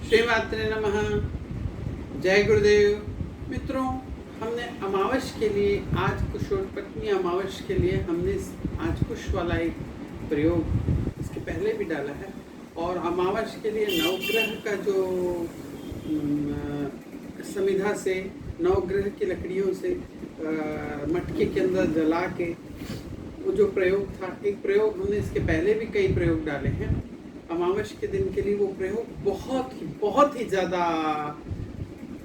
श्रीमात्रे नमः। जय गुरुदेव। मित्रों, हमने अमावस के लिए आज कुशोत्पत्ति अमावस के लिए हमने आज कुश वाला एक प्रयोग इसके पहले भी डाला है। और अमावस के लिए नवग्रह का जो समिधा से नवग्रह की लकड़ियों से मटके के अंदर जला के वो जो प्रयोग था, एक प्रयोग हमने इसके पहले भी कई प्रयोग डाले हैं। अमावस के दिन के लिए वो प्रयोग बहुत ही ज़्यादा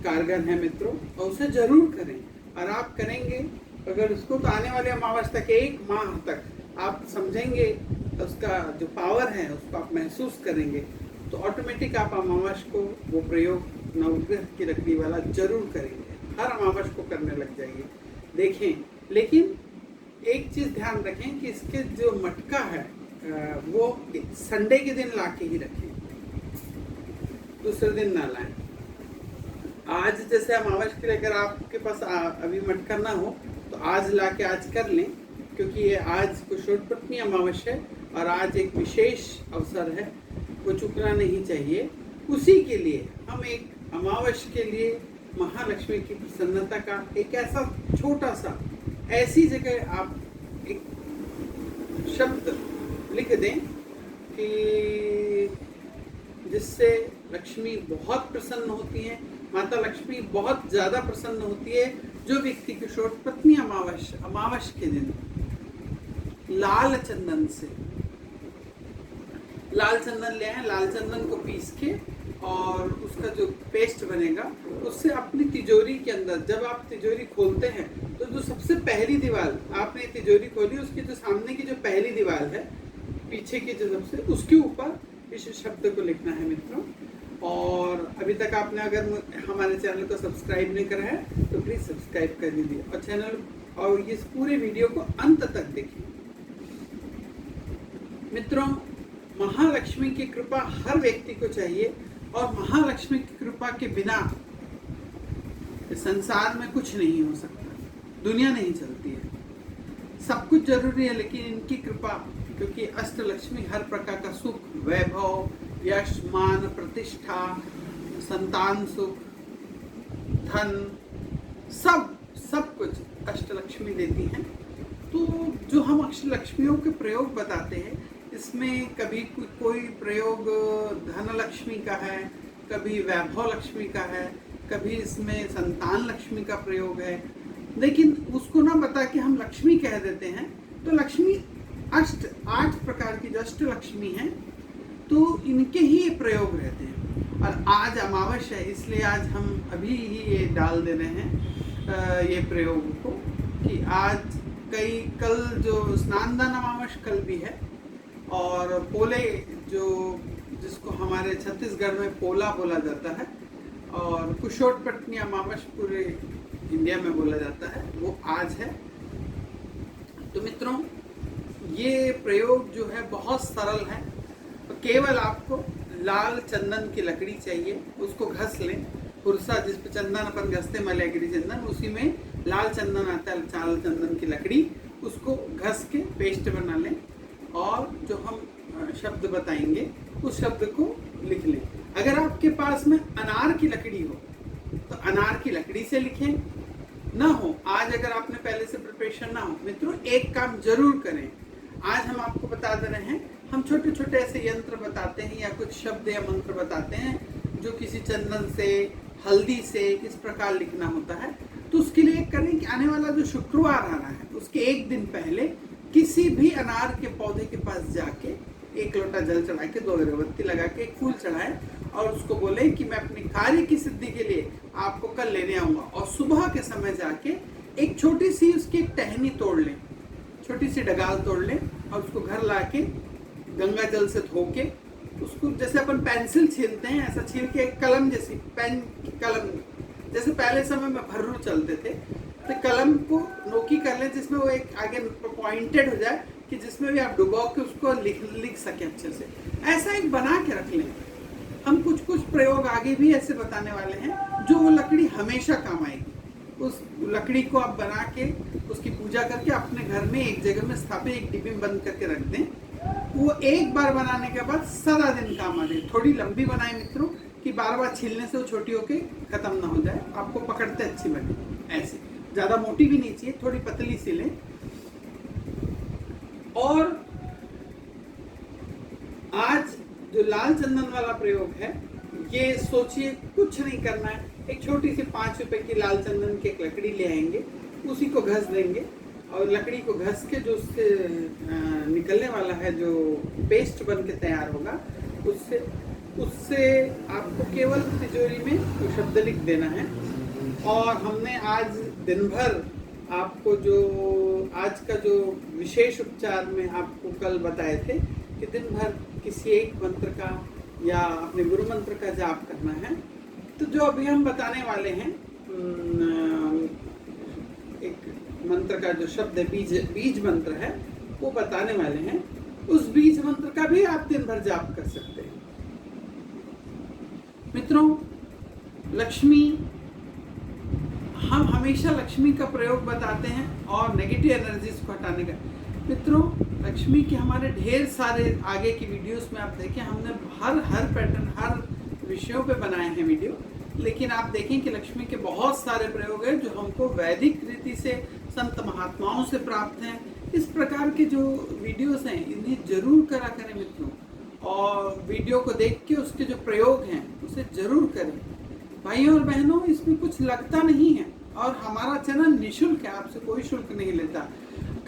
कारगर है मित्रों, और उसे जरूर करें। और आप करेंगे अगर उसको तो आने वाले अमावस तक, एक माह तक आप समझेंगे, उसका जो पावर है उसको आप महसूस करेंगे, तो ऑटोमेटिक आप अमावस को वो प्रयोग नवग्रह की लकड़ी वाला जरूर करेंगे। हर अमावस को करने लग जाएंगे। देखें, लेकिन एक चीज़ ध्यान रखें कि इसके जो मटका है वो संडे के दिन ला के ही रखें, दूसरे दिन ना लाएं। आज जैसे अमावस के लिए अगर आपके पास अभी मटका ना हो तो आज ला के आज कर लें, क्योंकि ये आज कुशोत्पत्ति अमावस है और आज एक विशेष अवसर है, वो चूकना नहीं चाहिए। उसी के लिए हम एक अमावस के लिए महालक्ष्मी की प्रसन्नता का एक ऐसा छोटा सा ऐसी जगह आप एक शब्द लिख दें कि जिससे लक्ष्मी बहुत प्रसन्न होती है, माता लक्ष्मी बहुत ज़्यादा प्रसन्न होती है। जो व्यक्ति कुशोत्पत्ति अमावस के दिन लाल चंदन से लाल चंदन ले आए, लाल चंदन को पीस के और उसका जो पेस्ट बनेगा उससे अपनी तिजोरी के अंदर, जब आप तिजोरी खोलते हैं तो जो सबसे पहली दीवार आपने तिजोरी खोली, उसकी जो सामने की जो पहली दीवार है, पीछे की जो सबसे, उसके ऊपर इस शब्द को लिखना है मित्रों। और अभी तक आपने अगर हमारे चैनल को सब्सक्राइब नहीं करा है तो प्लीज़ सब्सक्राइब कर दीजिए और चैनल और इस पूरे वीडियो को अंत तक देखिए। मित्रों, महालक्ष्मी की कृपा हर व्यक्ति को चाहिए, और महालक्ष्मी की कृपा के बिना संसार में कुछ नहीं हो सकता, दुनिया नहीं चलती है। सब कुछ जरूरी है, लेकिन इनकी कृपा, क्योंकि अष्टलक्ष्मी हर प्रकार का सुख, वैभव, यश, मान, प्रतिष्ठा, संतान सुख, धन, सब कुछ अष्टलक्ष्मी देती हैं। तो जो हम अष्टलक्ष्मियों के प्रयोग बताते हैं, इसमें कभी कोई प्रयोग धन लक्ष्मी का है, कभी वैभव लक्ष्मी का है, कभी इसमें संतान लक्ष्मी का प्रयोग है। लेकिन उसको ना बता के हम लक्ष्मी कह देते हैं। तो लक्ष्मी 8 प्रकार की जो अष्टलक्ष्मी हैं, तो इनके ही ये प्रयोग रहते हैं। और आज अमावस है, इसलिए आज हम अभी ही ये डाल दे रहे हैं ये प्रयोग को, कि आज कल जो स्नानदान अमावस कल भी है, और पोले जिसको हमारे छत्तीसगढ़ में पोला बोला जाता है, और कुशोत्पत्ति अमावस पूरे इंडिया में बोला जाता है, वो आज है। तो मित्रों, ये प्रयोग जो है बहुत सरल है। तो केवल आपको लाल चंदन की लकड़ी चाहिए, उसको घस लें। पुरसा जिस पे चंदन अपन घसते, मलयगिरी चंदन, उसी में लाल चंदन आता है, लाल चंदन की लकड़ी, उसको घस के पेस्ट बना लें। और जो हम शब्द बताएंगे उस शब्द को लिख लें। अगर आपके पास में अनार की लकड़ी हो तो अनार की लकड़ी से लिखें, ना हो आज अगर आपने पहले से प्रिपरेशन ना हो, मित्रों एक काम जरूर करें। आज हम आपको बता दे रहे हैं, हम छोटे छोटे ऐसे यंत्र बताते हैं या कुछ शब्द या मंत्र बताते हैं जो किसी चंदन से, हल्दी से किस प्रकार लिखना होता है। तो उसके लिए करें कि आने वाला जो शुक्रवार आ रहा है, उसके एक दिन पहले किसी भी अनार के पौधे के पास जाके 1 लोटा जल चढ़ा के, 2 अगरबत्ती लगा के, एक फूल चढ़ाएं और उसको बोले कि मैं अपने कार्य की सिद्धि के लिए आपको कल लेने आऊँगा। और सुबह के समय जाके एक छोटी सी उसकी एक टहनी तोड़ लें, छोटी सी डगाल तोड़ लें, और उसको घर ला के गंगा जल से धो के, उसको जैसे अपन पेंसिल छीलते हैं ऐसा छील के, एक कलम जैसी, पेन की कलम, जैसे पहले समय में भर्रू चलते थे, तो कलम को नोकी कर लें जिसमें वो एक आगे पॉइंटेड हो जाए, कि जिसमें भी आप डुबो के उसको लिख सकें अच्छे से। ऐसा एक बना के रख लें। हम कुछ प्रयोग आगे भी ऐसे बताने वाले हैं जो वो लकड़ी हमेशा काम आएगी। उस लकड़ी को आप बना के उसकी पूजा करके अपने घर में एक जगह में स्थापित, एक डिब्बे में बंद करके रख दें। वो एक बार बनाने के बाद सारा दिन काम आ जाए। थोड़ी लंबी बनाए मित्रों, कि बार बार छीलने से वो छोटी होके खत्म ना हो जाए, आपको पकड़ते अच्छी बने। ऐसे ज्यादा मोटी भी नहीं चाहिए, थोड़ी पतली सी लें। और आज जो लाल चंदन वाला प्रयोग है, ये सोचिए कुछ नहीं करना है, एक छोटी सी 5 रुपए की लाल चंदन की एक लकड़ी ले आएंगे, उसी को घस देंगे और लकड़ी को घस के जो उससे निकलने वाला है, जो पेस्ट बन के तैयार होगा, उससे आपको केवल तिजोरी में वो शब्द लिख देना है। और हमने आज दिन भर आपको जो आज का जो विशेष उपचार में आपको कल बताए थे कि दिन भर किसी एक मंत्र का या अपने गुरु मंत्र का जाप करना है। तो जो अभी हम बताने वाले हैं, एक मंत्र का जो शब्द है, बीज मंत्र है, वो बताने वाले हैं। उस बीज मंत्र का भी आप दिन भर जाप कर सकते हैं। मित्रों, लक्ष्मी, हम हमेशा लक्ष्मी का प्रयोग बताते हैं और नेगेटिव एनर्जीज को हटाने का। मित्रों, लक्ष्मी के हमारे ढेर सारे आगे की वीडियोस में आप देखें, हमने हर पैटर्न, हर विषयों पे बनाए हैं वीडियो। लेकिन आप देखें कि लक्ष्मी के बहुत सारे प्रयोग हैं जो हमको वैदिक रीति से, संत महात्माओं से प्राप्त हैं। इस प्रकार के जो वीडियोस हैं, इन्हें जरूर करा करें मित्रों, और वीडियो को देख के उसके जो प्रयोग हैं उसे जरूर करें। भाइयों और बहनों, इसमें कुछ लगता नहीं है और हमारा चैनल निःशुल्क है, आपसे कोई शुल्क नहीं लेता।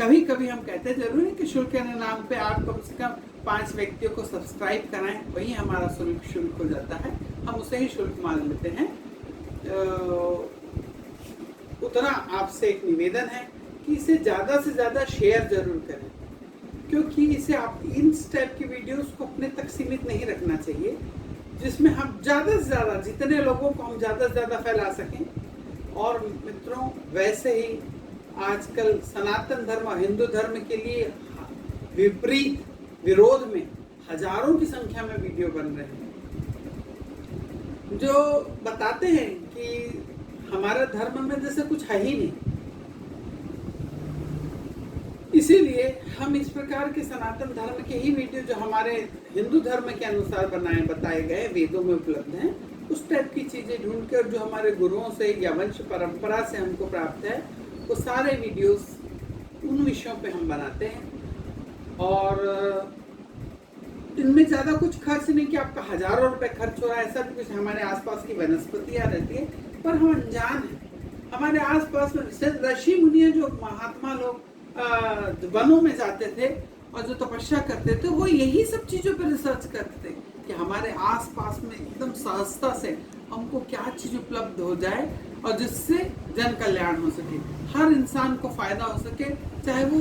कभी कभी हम कहते हैं जरूर है कि शुल्क के नाम पे आप कम से कम 5 व्यक्तियों को सब्सक्राइब कराएं, वही हमारा शुल्क हो जाता है, हम उसे ही शुल्क मान लेते हैं। उतना आपसे एक निवेदन है कि इसे ज़्यादा से ज़्यादा शेयर जरूर करें, क्योंकि इसे आप इन टाइप की वीडियोस को अपने तक सीमित नहीं रखना चाहिए, जिसमें हम ज़्यादा से ज़्यादा, जितने लोगों को हम ज़्यादा से ज़्यादा फैला सकें। और मित्रों, वैसे ही आजकल सनातन धर्म और हिंदू धर्म के लिए विपरीत विरोध में हजारों की संख्या में वीडियो बन रहे हैं, जो बताते हैं कि हमारे धर्म में जैसे कुछ है ही नहीं। इसीलिए हम इस प्रकार के सनातन धर्म के ही वीडियो, जो हमारे हिंदू धर्म के अनुसार बताए गए, वेदों में उपलब्ध हैं, उस टाइप की चीजें ढूंढ कर जो हमारे गुरुओं से या वंश परंपरा से हमको प्राप्त है, वो सारे वीडियोस उन विषयों पे हम बनाते हैं। और इनमें ज्यादा कुछ खर्च नहीं कि आपका हजारों रुपए खर्च हो रहा है, ऐसा भी कुछ। हमारे आसपास की वनस्पतियां रहती है, पर हम अनजान हैं। हमारे आसपास में ऋषि मुनि, जो महात्मा लोग वनों में जाते थे और जो तपस्या करते थे, वो यही सब चीजों पर रिसर्च करते थे कि हमारे आसपास में एकदम सहजता से हमको क्या चीज उपलब्ध हो जाए और जिससे जन कल्याण हो सके, हर इंसान को फायदा हो सके, चाहे वो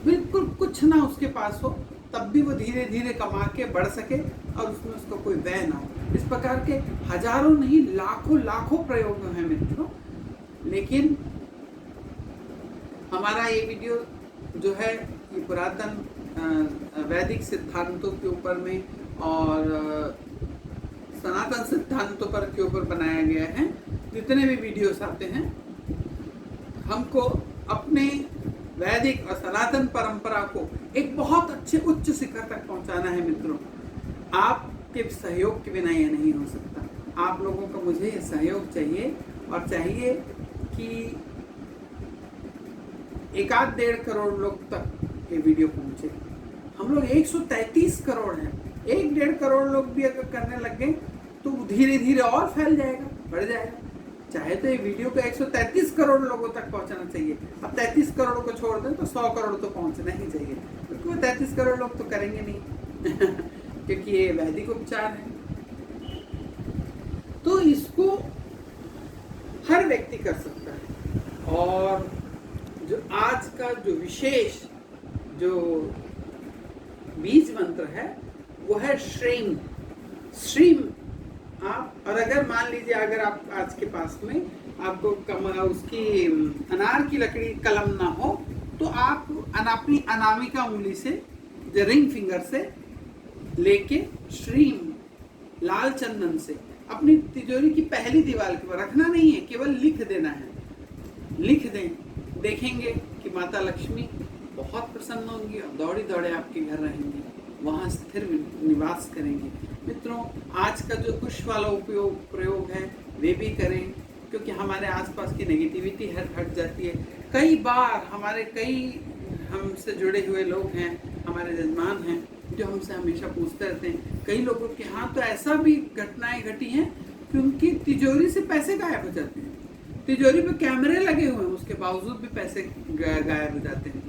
बिल्कुल कुछ ना उसके पास हो, तब भी वो धीरे धीरे कमा के बढ़ सके और उसमें उसका कोई व्यय ना हो। इस प्रकार के हजारों नहीं, लाखों प्रयोग हैं मित्रों। लेकिन हमारा ये वीडियो जो है, ये पुरातन वैदिक सिद्धांतों के ऊपर में और सनातन सिद्धांतों पर के ऊपर बनाया गया है। जितने भी वीडियोस आते हैं, हमको अपने वैदिक और सनातन परंपरा को एक बहुत अच्छे उच्च शिखर तक पहुंचाना है मित्रों। आपके सहयोग के बिना ये नहीं हो सकता। आप लोगों का मुझे ये सहयोग चाहिए, और चाहिए कि 1-1.5 करोड़ लोग तक ये वीडियो पहुंचे। हम लोग 133 करोड़ हैं, 1-1.5 करोड़ लोग भी अगर करने लग गए तो धीरे धीरे और फैल जाएगा, बढ़ जाएगा। चाहे तो ये वीडियो को 133 करोड़ लोगों तक पहुंचाना चाहिए। अब 33 करोड़ को छोड़ दें तो 100 करोड़ तो पहुंचना ही चाहिए, क्योंकि वो 33 करोड़ लोग तो करेंगे नहीं क्योंकि ये वैदिक उपचार है। तो इसको हर व्यक्ति कर सकता है। और जो आज का जो विशेष जो बीज मंत्र है, वो है श्रीम। आप, और अगर मान लीजिए अगर आप आज के पास में आपको उसकी अनार की लकड़ी कलम ना हो, तो आप अपनी अनामिका उंगली से, रिंग फिंगर से लेके श्रीम लाल चंदन से अपनी तिजोरी की पहली दीवार के ऊपर रखना नहीं है, केवल लिख देना है। लिख दें, देखेंगे कि माता लक्ष्मी बहुत प्रसन्न होंगी और दौड़े दौड़े आपके घर रहेंगी, वहाँ स्थिर निवास करेंगी। मित्रों, आज का जो कुश वाला प्रयोग है वे भी करें, क्योंकि हमारे आसपास की नेगेटिविटी हट जाती है। कई बार कई हमसे जुड़े हुए लोग हैं, हमारे जजमान हैं, जो हमसे हमेशा पूछते रहते हैं। कई लोगों के यहाँ तो ऐसा भी घटनाएं घटी हैं कि उनकी तिजोरी से पैसे गायब हो जाते हैं। तिजोरी पे कैमरे लगे हुए हैं, उसके बावजूद भी पैसे गायब हो जाते हैं।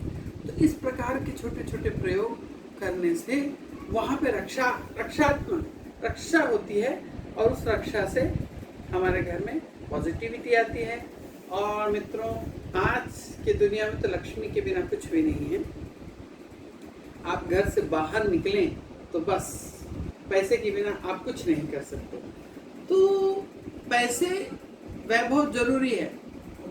तो इस प्रकार के छोटे छोटे प्रयोग करने से वहाँ पे रक्षा होती है, और उस रक्षा से हमारे घर में पॉजिटिविटी आती है। और मित्रों, आज के दुनिया में तो लक्ष्मी के बिना कुछ भी नहीं है। आप घर से बाहर निकलें तो बस पैसे के बिना आप कुछ नहीं कर सकते। तो पैसे वैभव जरूरी है।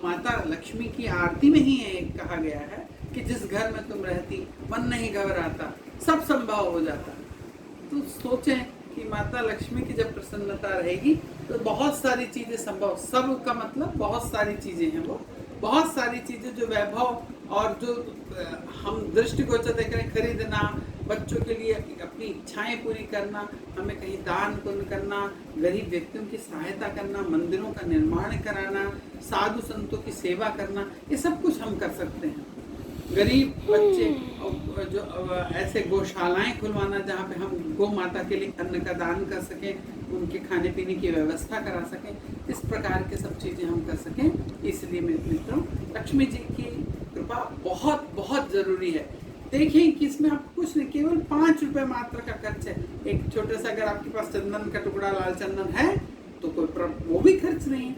माता लक्ष्मी की आरती में ही एक कहा गया है कि जिस घर में तुम रहती मन नहीं घबराता, सब संभव हो जाता। तो सोचें कि माता लक्ष्मी की जब प्रसन्नता रहेगी तो बहुत सारी चीजें संभव, सब का मतलब बहुत सारी चीजें हैं, वो बहुत सारी चीजें जो वैभव और जो हम दृष्टिगोचर देख रहे हैं, खरीदना, बच्चों के लिए अपनी इच्छाएं पूरी करना, हमें कहीं दान पुण्य करना, गरीब व्यक्तियों की सहायता करना, मंदिरों का निर्माण कराना, साधु संतों की सेवा करना, ये सब कुछ हम कर सकते हैं। गरीब बच्चे जो ऐसे गौशालाएं खुलवाना जहाँ पे हम गौ माता के लिए अन्न का दान कर सकें, उनके खाने पीने की व्यवस्था करा सकें, इस प्रकार के सब चीज़ें हम कर सकें। इसलिए मेरे मित्रों, लक्ष्मी जी की कृपा बहुत बहुत ज़रूरी है। देखिए कि इसमें आप कुछ नहीं, केवल 5 रुपये मात्र का खर्च है। एक छोटे सा, अगर आपके पास चंदन का टुकड़ा, लाल चंदन है तो कोई वो भी खर्च नहीं है।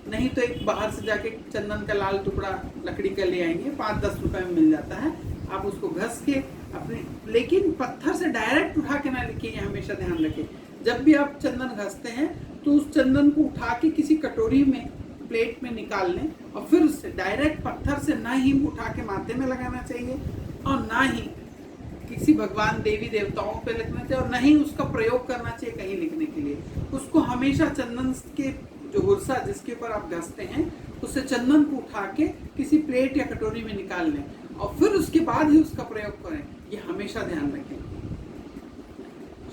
नहीं तो एक बाहर से जाके चंदन का लाल टुकड़ा लकड़ी का ले आएंगे, 5-10 रुपए में मिल जाता है। आप उसको घस के अपने, लेकिन पत्थर से डायरेक्ट उठा के ना लिखिए, हमेशा ध्यान रखें। जब भी आप चंदन घसते हैं तो उस चंदन को उठा के किसी कटोरी में, प्लेट में निकाल लें, और फिर उससे डायरेक्ट पत्थर से ना ही उठा के माथे में लगाना चाहिए, और ना ही किसी भगवान देवी देवताओं पे लिखना चाहिए, और ना ही उसका प्रयोग करना चाहिए कहीं लिखने के लिए। उसको हमेशा चंदन के जो हुरसा जिसके ऊपर आप घसते हैं, उससे चंदन को उठा के किसी प्लेट या कटोरी में निकाल लें, और फिर उसके बाद ही उसका प्रयोग करें। ये हमेशा ध्यान रखें।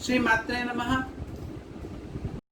श्री मात्रे नमः।